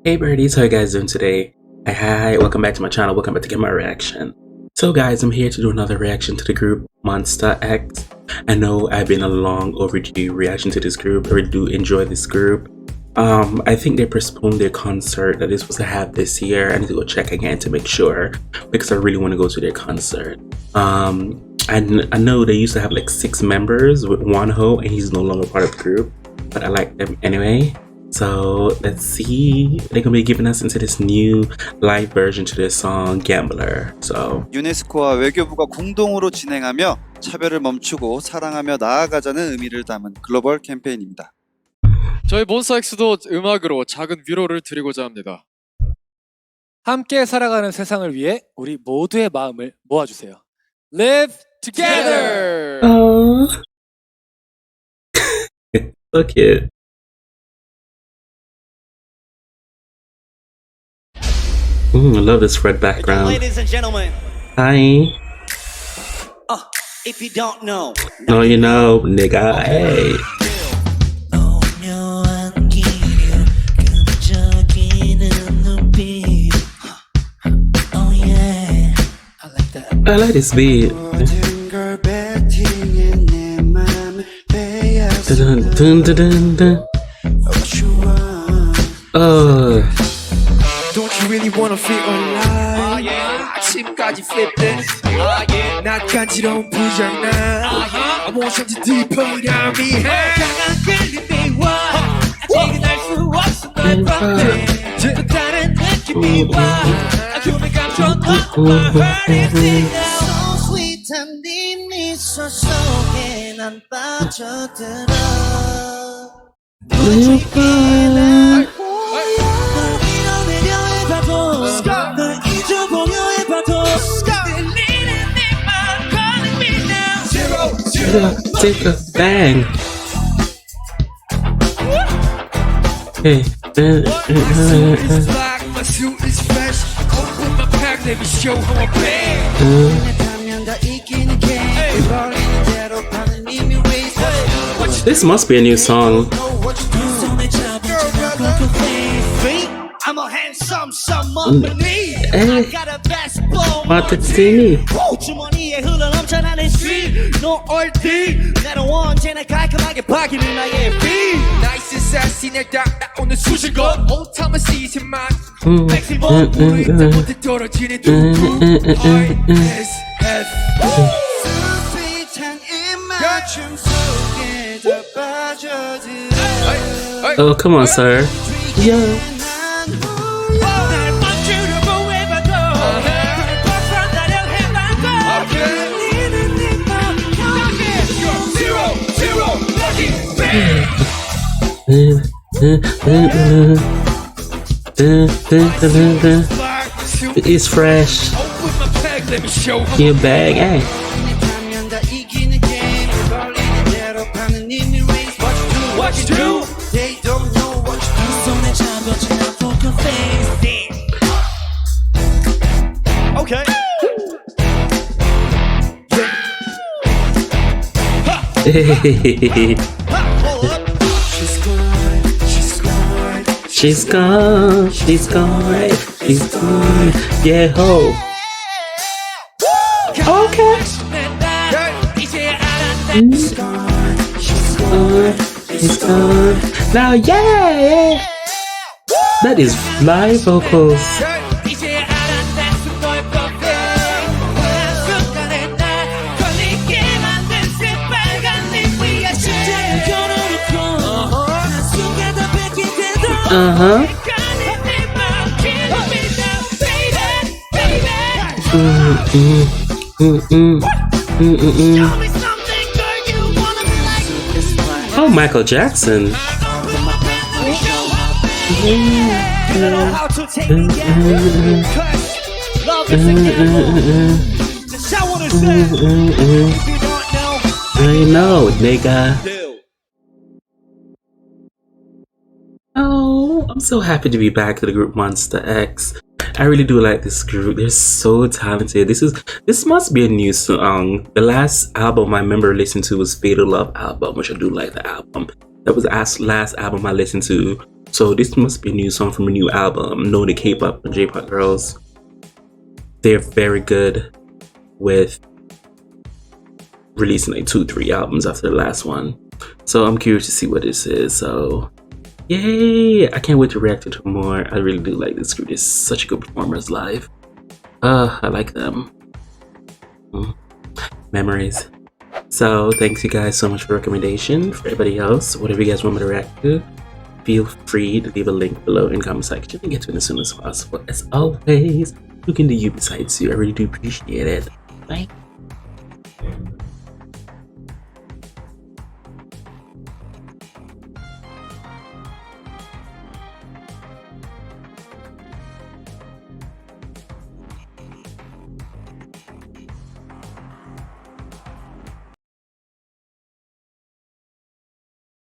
Hey birdies, how you guys doing today? Hi, welcome back to my channel, welcome back to get my reaction. So guys, I'm here to do another reaction to the group Monsta X. I know I've been a long overdue reaction to this group. I really do enjoy this group. I think they postponed their concert that they're supposed to have this year. I need to go check again to make sure because I really want to go to their concert. I know they used to have like 6 members with Wonho and he's no longer part of the group, but I like them anyway. So let's see, they're gonna be giving us into this new live version to their song Gambler. So 유네스코와 외교부가 공동으로 진행하며 차별을 멈추고 사랑하며 나아가자는 의미를 담은 글로벌 캠페인입니다. 저희 몬스타엑스도 음악으로 작은 위로를 드리고자 합니다. 함께 살아가는 세상을 위해 우리 모두의 마음을 모아주세요. Live together. oh. So cute. I love this red background. Ladies and gentlemen, Hi. if you don't know, No, you know, nigga. Hey. I like this beat. Dun, dun, dun, dun, dun. Oh. Don't you really wanna feel alive? 아침까지 flip this. 나 간지러운 부장난. I want something deeper than me. 강한 끌림이와 아직은 알 수 없어 널 버텨. 또 다른 느낌이와 아픔의 감정 overheard. so sweet한 네 미소 속에 난 빠져들어. Take a bang. Hey. My suit is fresh. Open my pack, let me show how I bang. This must be a new song. I'm a handsome somebody. I got a best blow. What to see me? 주머니에 흘러넘쳐나는 street. No order. 나는 언제나 깔끔하게 바뀌는 나의 beat. Nice and sassy 내가 오늘 수식어 Old time season man. 맥시멈 우리 못해 떨어지는 두부 RSF. 스윗한 입맞춤 속에 더 빠져들어. Oh, come on, sir. Yeah. It's fresh. You bag, eh? What you do? They don't know what you do. 손에 잡아준 나 poker face. Okay. She's gone, she's gone, she's gone. Yeah, ho. Okay. She's gone, she's gone. Now, yeah. That is live vocals. Oh, Michael Jackson. I know, nigga. Oh, I'm so happy to be back to the group Monsta X. I really do like this group. They're so talented. This must be a new song. The last album I remember listening to was Fatal Love album, which I do like the album. That was the last album I listened to. So this must be a new song from a new album. Know the K-pop and J-pop girls, they're very good with releasing like 2-3 albums after the last one. So I'm curious to see what this is. So yay! I can't wait to react to it more. I really do like this group. They're such good performers live. I like them. Memories. So thanks you guys so much for the recommendation. For everybody else, whatever you guys want me to react to, feel free to leave a link below in the comment section and get to it as soon as possible. As always, who can do you besides you? I really do appreciate it. Bye.